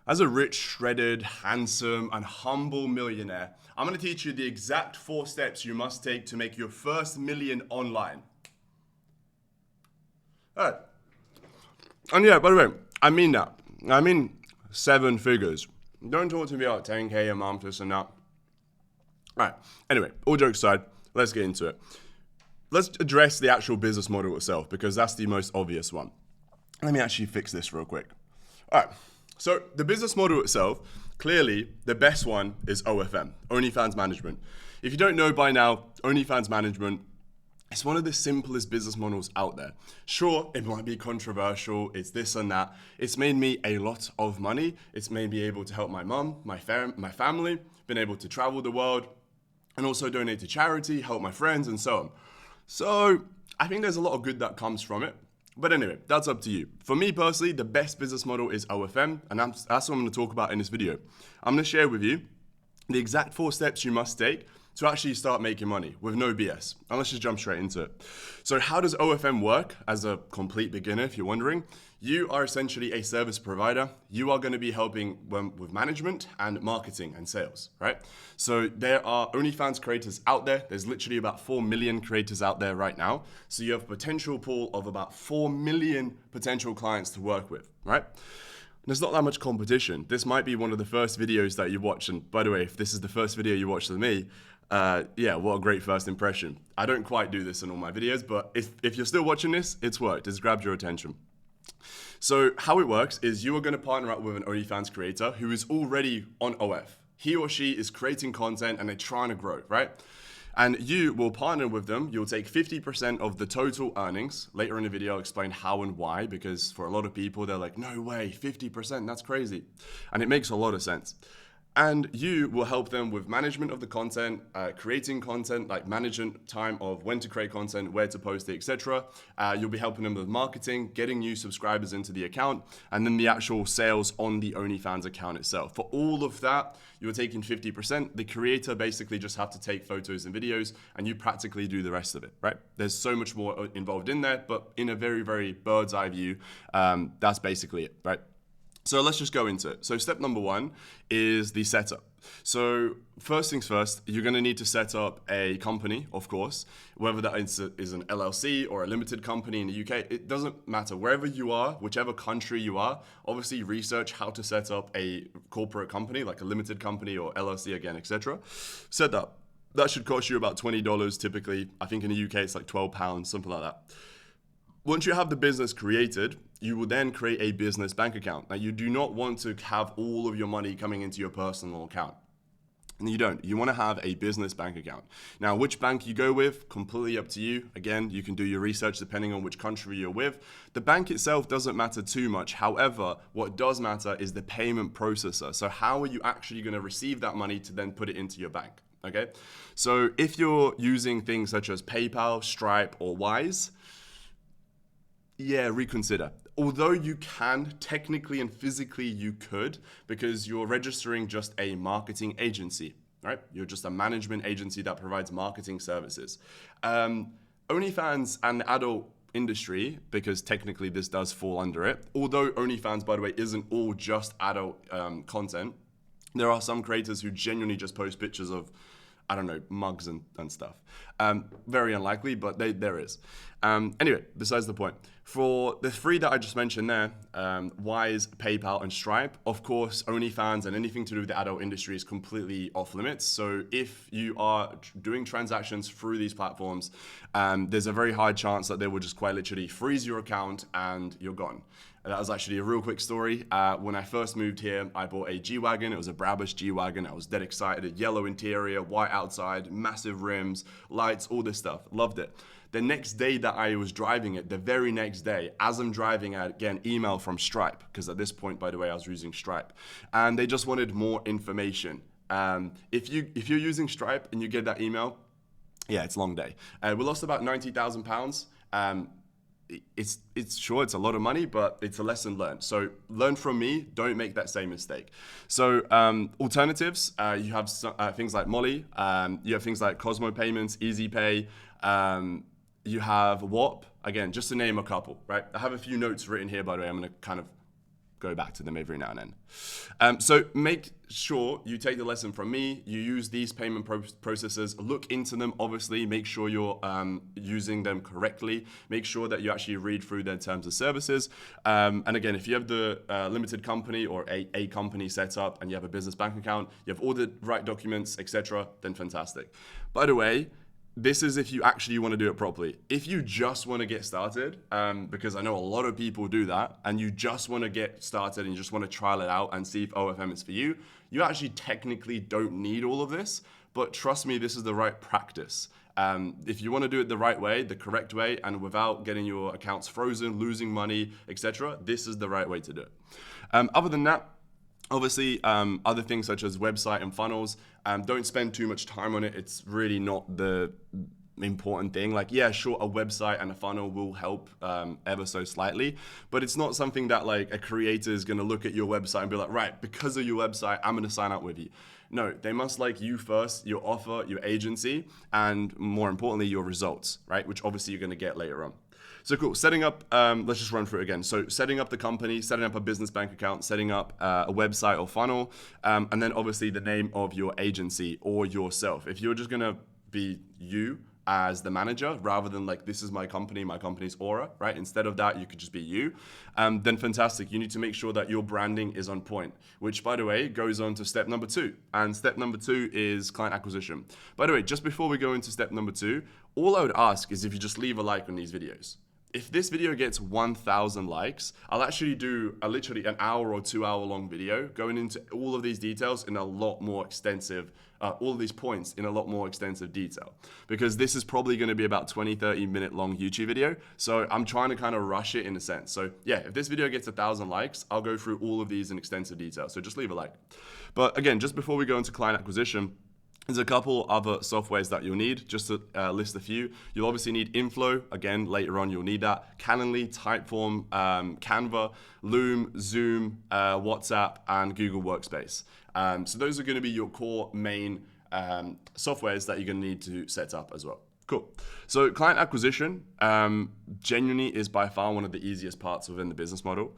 As a rich, shredded, handsome, and humble millionaire, I'm going to teach you the exact 4 steps you must take to make your first million online. All right. And yeah, by the way, I mean that. I mean 7 figures. Don't talk to me about 10K a month, this and that. All right. Anyway, all jokes aside, let's get into it. Let's address the actual business model itself because that's the most obvious one. Let me actually fix this real quick. All right. So the business model itself, clearly the best one is OFM, OnlyFans Management. If you don't know by now, OnlyFans Management, it's one of the simplest business models out there. Sure, it might be controversial, it's this and that. It's made me a lot of money. It's made me able to help my mum, my family, been able to travel the world, and also donate to charity, help my friends, and so on. So I think there's a lot of good that comes from it. But anyway, that's up to you. For me personally, the best business model is OFM, and that's what I'm going to talk about in this video. I'm going to share with you the exact 4 steps you must take to actually start making money with no BS. And let's just jump straight into it. So how does OFM work? As a complete beginner, if you're wondering, you are essentially a service provider. You are going to be helping with management and marketing and sales, right? So there are OnlyFans creators out there. There's literally about 4 million creators out there right now. So you have a potential pool of about 4 million potential clients to work with, right? There's not that much competition. This might be one of the first videos that you watch. And by the way, if this is the first video you watch with me, yeah, what a great first impression. I don't quite do this in all my videos, but if you're still watching this, it's worked. It's grabbed your attention. So how it works is you are going to partner up with an OnlyFans creator who is already on OF. He or she is creating content and they're trying to grow, right? And you will partner with them. You'll take 50% of the total earnings. Later in the video, I'll explain how and why, because for a lot of people, they're like, no way, 50%, that's crazy. And it makes a lot of sense. And you will help them with management of the content, creating content, like management time of when to create content, where to post it, etc. You'll be helping them with marketing, getting new subscribers into the account, and then the actual sales on the OnlyFans account itself. For all of that, you're taking 50%. The creator basically just have to take photos and videos, and you practically do the rest of it, right? There's so much more involved in there, but in a very, very bird's eye view, that's basically it, right? So let's just go into it. So step number 1 is the setup. So first things first, you're going to need to set up a company, of course, whether that is an LLC or a limited company in the UK. It doesn't matter. Wherever you are, whichever country you are, obviously research how to set up a corporate company, like a limited company or LLC again, etc. Set up. That should cost you about $20 typically. I think in the UK it's like £12, something like that. Once you have the business created, you will then create a business bank account. Now, you do not want to have all of your money coming into your personal account. And you don't. You want to have a business bank account. Now, which bank you go with, completely up to you. Again, you can do your research depending on which country you're with. The bank itself doesn't matter too much. However, what does matter is the payment processor. So how are you actually going to receive that money to then put it into your bank? Okay. So if you're using things such as PayPal, Stripe, or Wise, yeah, reconsider. Although you can, technically and physically you could, because you're registering just a marketing agency, right? You're just a management agency that provides marketing services. OnlyFans and the adult industry, because technically this does fall under it, although OnlyFans, by the way, isn't all just adult content, there are some creators who genuinely just post pictures of, I don't know, mugs and stuff. Very unlikely, but there is. Anyway, besides the point. For the 3 that I just mentioned there, Wise, PayPal, and Stripe, of course, OnlyFans and anything to do with the adult industry is completely off limits. So if you are doing transactions through these platforms, there's a very high chance that they will just quite literally freeze your account and you're gone. And that was actually a real quick story. When I first moved here, I bought a G-Wagon. It was a Brabus G-Wagon. I was dead excited. A yellow interior, white outside, massive rims, lights, all this stuff. Loved it. The next day that I was driving it, the very next day, as I'm driving, I get an email from Stripe, because at this point, by the way, I was using Stripe, and they just wanted more information. If you're using Stripe and you get that email, yeah, it's a long day. We lost about £90,000. It's sure it's a lot of money, but it's a lesson learned. So learn from me. Don't make that same mistake. So alternatives, you have things like Molly. You have things like Cosmo Payments, Easy Pay. You have WAP. Again, just to name a couple, right? I have a few notes written here, by the way. I'm going to kind of go back to them every now and then. So make sure you take the lesson from me. You use these payment processes, look into them, obviously, make sure you're using them correctly, make sure that you actually read through their terms of services. And again, if you have the limited company or a company set up and you have a business bank account, you have all the right documents, etc., then fantastic. By the way, this is if you actually want to do it properly. If you just want to get started, because I know a lot of people do that, and you just want to get started and you just want to trial it out and see if OFM is for you, you actually technically don't need all of this, but trust me, this is the right practice. If you want to do it the right way, the correct way, and without getting your accounts frozen, losing money, etc., this is the right way to do it. Other than that, obviously, other things such as website and funnels, don't spend too much time on it. It's really not the important thing. Like, yeah, sure, a website and a funnel will help ever so slightly, but it's not something that like a creator is going to look at your website and be like, right, because of your website, I'm going to sign up with you. No, they must like you first, your offer, your agency, and more importantly, your results, right? Which obviously you're going to get later on. So cool, setting up, let's just run through it again. So setting up the company, setting up a business bank account, setting up a website or funnel, and then obviously the name of your agency or yourself. If you're just gonna be you as the manager, rather than like, this is my company's Aura, right? Instead of that, you could just be you. Then fantastic, you need to make sure that your branding is on point, which by the way, goes on to step number 2. And step number 2 is client acquisition. By the way, just before we go into step number 2, all I would ask is if you just leave a like on these videos. If this video gets 1,000 likes, I'll actually do a literally an hour or 2 hour long video going into all of these details in a lot more extensive, all of these points in a lot more extensive detail, because this is probably going to be about 20-30 minute long YouTube video. So I'm trying to kind of rush it in a sense. So yeah, if this video gets 1,000 likes, I'll go through all of these in extensive detail. So just leave a like. But again, just before we go into client acquisition, there's a couple other softwares that you'll need, just to list a few. You'll obviously need Inflow. Again, later on, you'll need that. Calendly, Typeform, Canva, Loom, Zoom, WhatsApp, and Google Workspace. So those are going to be your core main softwares that you're going to need to set up as well. Cool. So client acquisition genuinely is by far one of the easiest parts within the business model,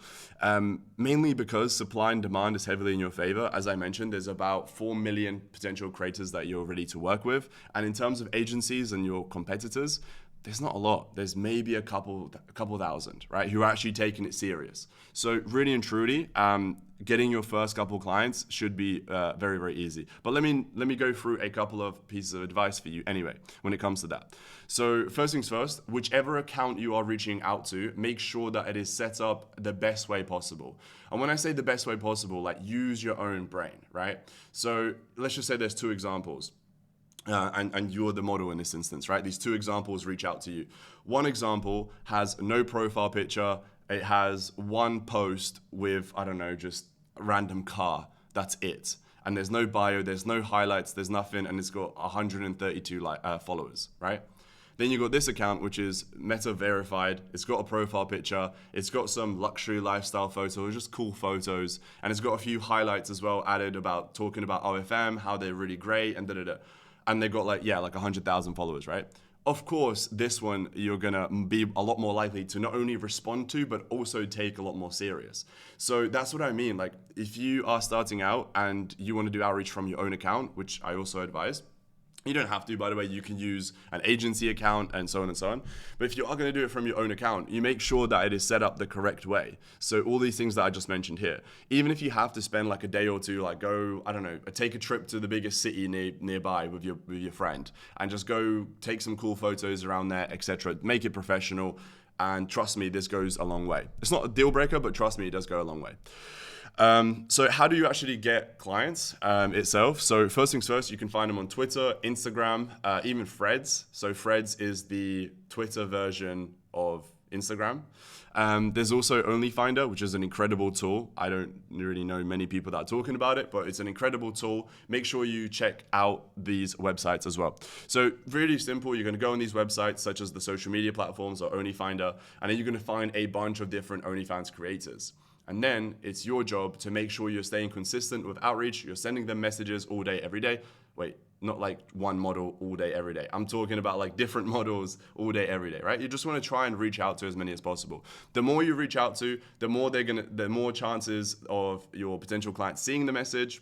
mainly because supply and demand is heavily in your favor. As I mentioned, there's about 4 million potential creators that you're ready to work with. And in terms of agencies and your competitors, there's not a lot. There's maybe a couple thousand, right, who are actually taking it serious. So really and truly, getting your first couple clients should be very, very easy. But let me go through a couple of pieces of advice for you anyway when it comes to that. So first things first, whichever account you are reaching out to, make sure that it is set up the best way possible. And when I say the best way possible, like use your own brain, right? So let's just say there's 2 examples. And you're the model in this instance, right? These 2 examples reach out to you. One example has no profile picture. It has 1 post with, I don't know, just a random car. That's it. And there's no bio, there's no highlights, there's nothing, and it's got 132 followers, right? Then you got this account, which is Meta verified. It's got a profile picture. It's got some luxury lifestyle photos, just cool photos. And it's got a few highlights as well added about talking about OFM, how they're really great, and da-da-da. And they've got like 100,000 followers, right? Of course, this one you're gonna be a lot more likely to not only respond to, but also take a lot more serious. So that's what I mean. Like if you are starting out and you wanna do outreach from your own account, which I also advise, you don't have to, by the way, you can use an agency account and so on and so on. But if you are going to do it from your own account, you make sure that it is set up the correct way. So all these things that I just mentioned here, even if you have to spend like a day or two, like go, I don't know, take a trip to the biggest city nearby with your friend and just go take some cool photos around there, etc. Make it professional. And trust me, this goes a long way. It's not a deal breaker, but trust me, it does go a long way. So how do you actually get clients itself? So first things first, you can find them on Twitter, Instagram, even Threads. So Threads is the Twitter version of Instagram. There's also OnlyFinder, which is an incredible tool. I don't really know many people that are talking about it, but it's an incredible tool. Make sure you check out these websites as well. So really simple, you're gonna go on these websites such as the social media platforms or OnlyFinder, and then you're gonna find a bunch of different OnlyFans creators. And then it's your job to make sure you're staying consistent with outreach. You're sending them messages all day, every day. Wait, not like one model all day, every day. I'm talking about like different models all day, every day, right? You just want to try and reach out to as many as possible. The more you reach out to, the more chances of your potential client seeing the message,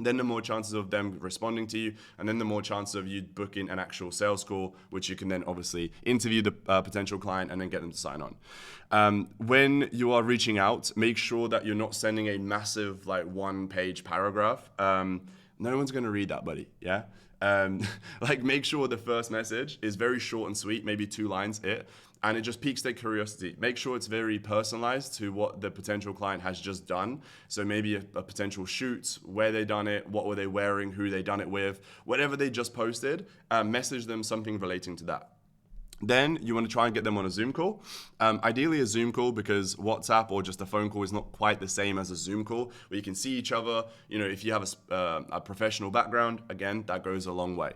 then the more chances of them responding to you, and then the more chances of you booking an actual sales call, which you can then obviously interview the potential client and then get them to sign on. When you are reaching out, make sure that you're not sending a massive like one-page paragraph. No one's going to read that, buddy. Yeah. Like make sure the first message is very short and sweet, maybe 2 lines and it just piques their curiosity. Make sure it's very personalized to what the potential client has just done. So maybe a potential shoot, where they done it, what were they wearing, who they done it with, whatever they just posted, message them something relating to that. Then you want to try and get them on a Zoom call. Ideally a Zoom call, because WhatsApp or just a phone call is not quite the same as a Zoom call where you can see each other. You know, if you have a professional background, again, that goes a long way.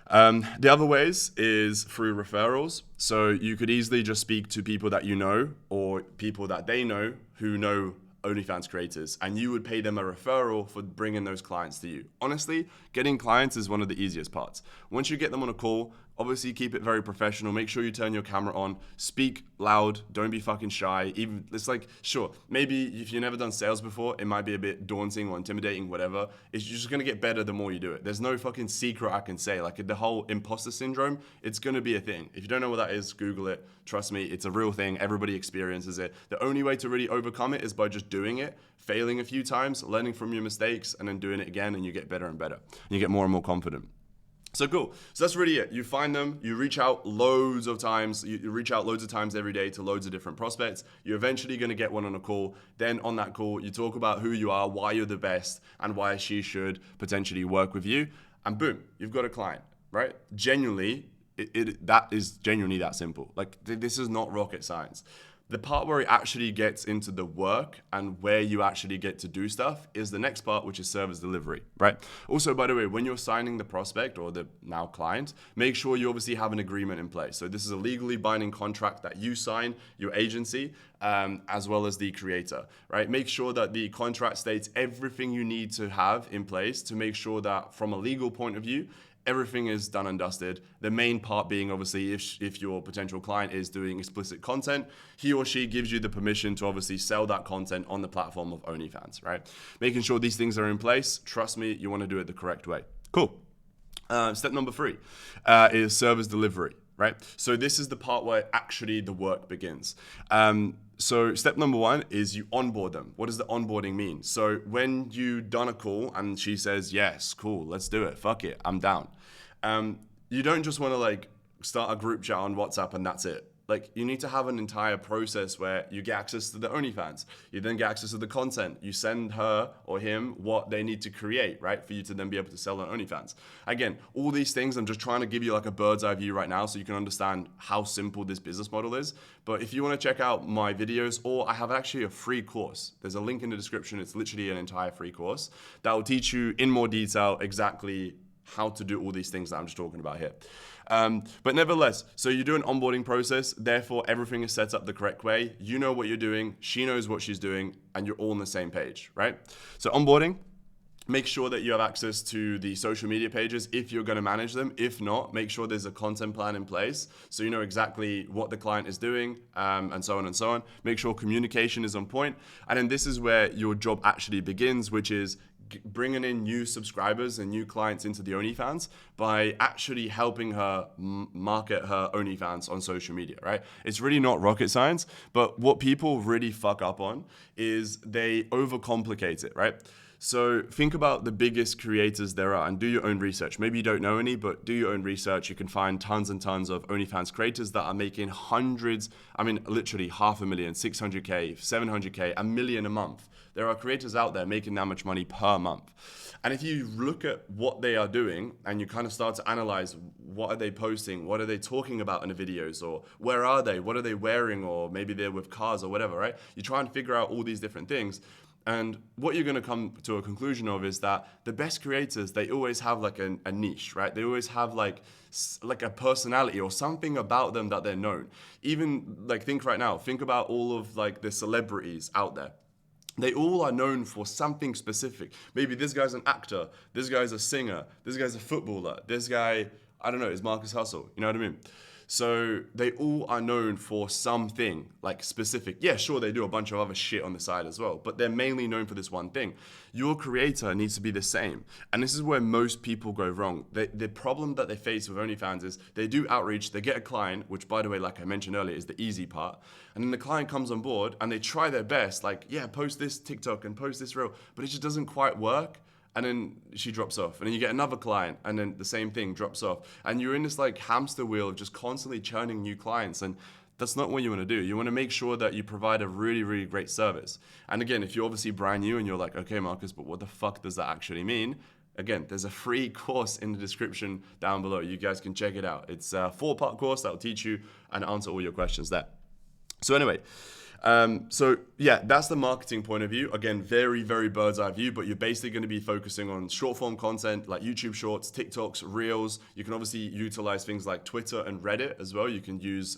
The other ways is through referrals. So you could easily just speak to people that you know or people that they know who know OnlyFans creators, and you would pay them a referral for bringing those clients to you. Honestly, getting clients is one of the easiest parts. Once you get them on a call, obviously keep it very professional. Make sure you turn your camera on, speak loud, don't be fucking shy. Even it's like, sure, maybe if you've never done sales before, it might be a bit daunting or intimidating, whatever. It's just gonna get better the more you do it. There's no fucking secret I can say. Like the whole imposter syndrome, it's gonna be a thing. If you don't know what that is, Google it. Trust me, it's a real thing. Everybody experiences it. The only way to really overcome it is by just doing it, failing a few times, learning from your mistakes, and then doing it again, and you get better and better. And you get more and more confident. So cool. So that's really it. You find them, you reach out loads of times, you reach out loads of times every day to loads of different prospects. You're eventually going to get one on a call. Then on that call, you talk about who you are, why you're the best, and why she should potentially work with you. And boom, you've got a client, right? Genuinely, that is genuinely that simple. Like this is not rocket science. The part where it actually gets into the work and where you actually get to do stuff is the next part, which is service delivery, right? Also, by the way, when you're signing the prospect or the now client, make sure you obviously have an agreement in place. So this is a legally binding contract that you sign, your agency, as well as the creator, right? Make sure that the contract states everything you need to have in place to make sure that from a legal point of view, everything is done and dusted. The main part being obviously if your potential client is doing explicit content, he or she gives you the permission to obviously sell that content on the platform of OnlyFans, right? Making sure these things are in place. Trust me, you want to do it the correct way. Cool. Step number 3 is service delivery, right? So this is the part where actually the work begins. So step number 1 is you onboard them. What does the onboarding mean? So when you done a call and she says, yes, cool, let's do it. Fuck it, I'm down. You don't just want to like start a group chat on WhatsApp and that's it. Like you need to have an entire process where you get access to the OnlyFans. You then get access to the content. You send her or him what they need to create, right? For you to then be able to sell on OnlyFans. Again, all these things, I'm just trying to give you like a bird's eye view right now so you can understand how simple this business model is. But if you want to check out my videos, or I have actually a free course. There's a link in the description. It's literally an entire free course that will teach you in more detail exactly how to do all these things that I'm just talking about here. But nevertheless, so you do an onboarding process, therefore everything is set up the correct way. You know what you're doing, she knows what she's doing, and you're all on the same page, right? So onboarding, make sure that you have access to the social media pages if you're going to manage them. If not, make sure there's a content plan in place so you know exactly what the client is doing, and so on and so on. Make sure communication is on point. And then this is where your job actually begins, which is bringing in new subscribers and new clients into the OnlyFans by actually helping her market her OnlyFans on social media, right? It's really not rocket science, but what people really fuck up on is they overcomplicate it, right? So think about the biggest creators there are and do your own research. Maybe you don't know any, but do your own research. You can find tons and tons of OnlyFans creators that are making hundreds, I mean, literally 500,000, 600K, 700K, a million a month. There are creators out there making that much money per month. And if you look at what they are doing and you kind of start to analyze what are they posting, what are they talking about in the videos, or where are they, what are they wearing, or maybe they're with cars or whatever, right? You try and figure out all these different things. And what you're going to come to a conclusion of is that the best creators, they always have like a niche, right? They always have like a personality or something about them that they're known. Even like think right now, think about all of like the celebrities out there. They all are known for something specific. Maybe this guy's an actor, this guy's a singer, this guy's a footballer, this guy, I don't know, is Marcus Hustle. You know what I mean? So they all are known for something like specific. Yeah, sure, they do a bunch of other shit on the side as well, but they're mainly known for this one thing. Your creator needs to be the same. And this is where most people go wrong. The problem that they face with OnlyFans is they do outreach, they get a client, which by the way, like I mentioned earlier, is the easy part. And then the client comes on board and they try their best, like, yeah, post this TikTok and post this reel, but it just doesn't quite work. And then she drops off, and then you get another client, and then the same thing drops off, and you're in this like hamster wheel of just constantly churning new clients, and that's not what you want to do. You want to make sure that you provide a really, really great service. And again, if you're obviously brand new and you're like, okay, Marcus, but what the fuck does that actually mean? Again, there's a free course in the description down below. You guys can check it out. It's a 4-part course that will teach you and answer all your questions there. So anyway, so yeah, that's the marketing point of view. Again, very, very bird's eye view, but you're basically going to be focusing on short form content like YouTube Shorts, TikToks, Reels. You can obviously utilize things like Twitter and Reddit as well. You can use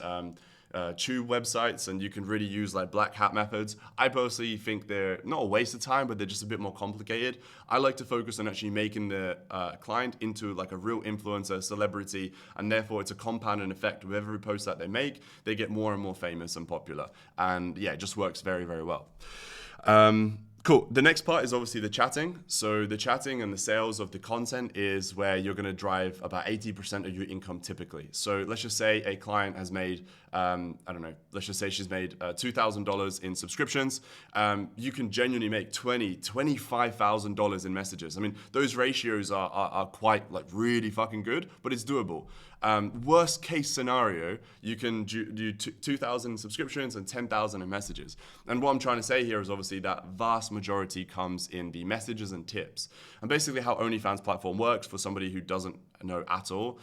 tube websites, and you can really use like black hat methods. I personally think they're not a waste of time, but they're just a bit more complicated. I like to focus on actually making the client into like a real influencer, celebrity, and therefore it's a compounding effect. With every post that they make, they get more and more famous and popular. And yeah, it just works very, very well. Cool. The next part is obviously the chatting. So the chatting and the sales of the content is where you're going to drive about 80% of your income typically. So let's just say a client has made, I don't know, let's just say she's made $2,000 in subscriptions. You can genuinely make $25,000 in messages. I mean, those ratios are quite like really fucking good, but it's doable. Worst case scenario, you can do 2,000 subscriptions and 10,000 in messages. And what I'm trying to say here is obviously that vast majority comes in the messages and tips. And basically how OnlyFans platform works for somebody who doesn't know at all.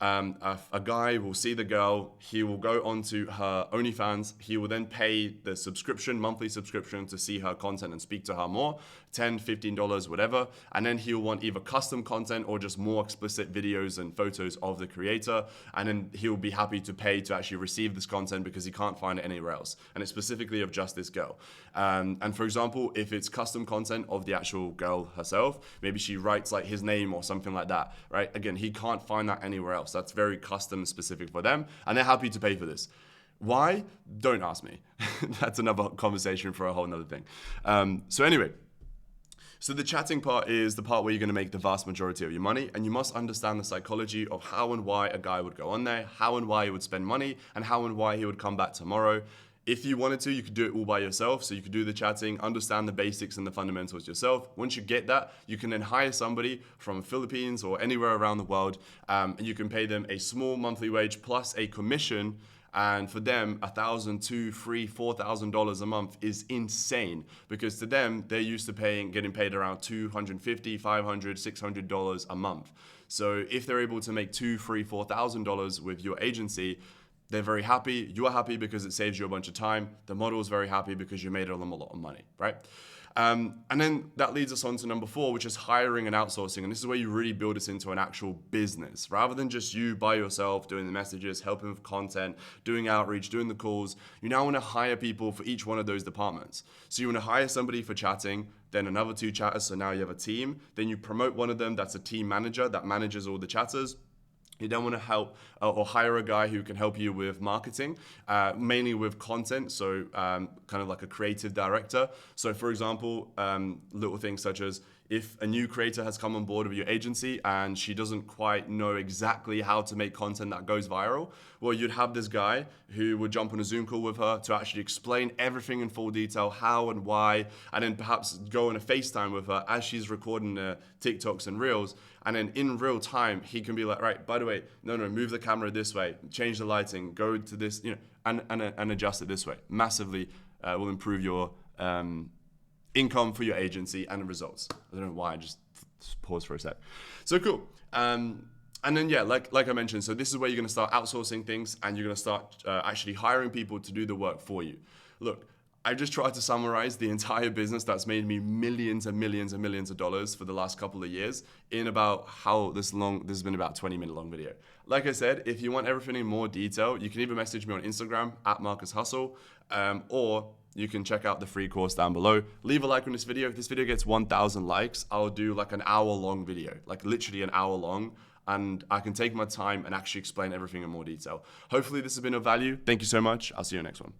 A guy will see the girl, he will go onto her OnlyFans, he will then pay the subscription, monthly subscription to see her content and speak to her more, $10, $15, whatever, and then he'll want either custom content or just more explicit videos and photos of the creator, and then he'll be happy to pay to actually receive this content because he can't find it anywhere else, and it's specifically of just this girl. And for example, if it's custom content of the actual girl herself, maybe she writes like his name or something like that, right? Again, he can't find that anywhere else. That's very custom specific for them, and they're happy to pay for this. Why? Don't ask me. That's another conversation for a whole nother thing. So anyway, so the chatting part is the part where you're going to make the vast majority of your money, and you must understand the psychology of how and why a guy would go on there, how and why he would spend money, and how and why he would come back tomorrow. If you wanted to, you could do it all by yourself. So you could do the chatting, understand the basics and the fundamentals yourself. Once you get that, you can then hire somebody from the Philippines or anywhere around the world, and you can pay them a small monthly wage plus a commission. And for them, $1,000, $2,000, $3,000, $4,000 a month is insane, because to them, they're used to getting paid around $250, $500, $600 a month. So if they're able to make $2,000, $3,000, $4,000 with your agency, they're very happy. You're happy because it saves you a bunch of time. The model is very happy because you made them a lot of money, right? And then that leads us on to number 4, which is hiring and outsourcing. And this is where you really build this into an actual business. Rather than just you by yourself doing the messages, helping with content, doing outreach, doing the calls, you now want to hire people for each one of those departments. So you want to hire somebody for chatting, then another 2 chatters, so now you have a team. Then you promote one of them that's a team manager that manages all the chatters. You don't want to help or hire a guy who can help you with marketing, mainly with content, so kind of like a creative director. So for example, little things such as if a new creator has come on board with your agency and she doesn't quite know exactly how to make content that goes viral, well, you'd have this guy who would jump on a Zoom call with her to actually explain everything in full detail, how and why, and then perhaps go on a FaceTime with her as she's recording the TikToks and Reels. And then in real time, he can be like, right, by the way, no, move the camera this way, change the lighting, go to this, and adjust it this way. Massively will improve your income for your agency and the results. I don't know why, I just pause for a sec. So cool. And then, yeah, like I mentioned, so this is where you're going to start outsourcing things, and you're going to start actually hiring people to do the work for you. Look, I just tried to summarize the entire business that's made me millions and millions and millions of dollars for the last couple of years in about this has been about 20-minute long video. Like I said, if you want everything in more detail, you can either message me on Instagram at Marcus Hustle, or you can check out the free course down below. Leave a like on this video. If this video gets 1,000 likes, I'll do like an hour-long video, like literally an hour long, and I can take my time and actually explain everything in more detail. Hopefully this has been of value. Thank you so much. I'll see you next one.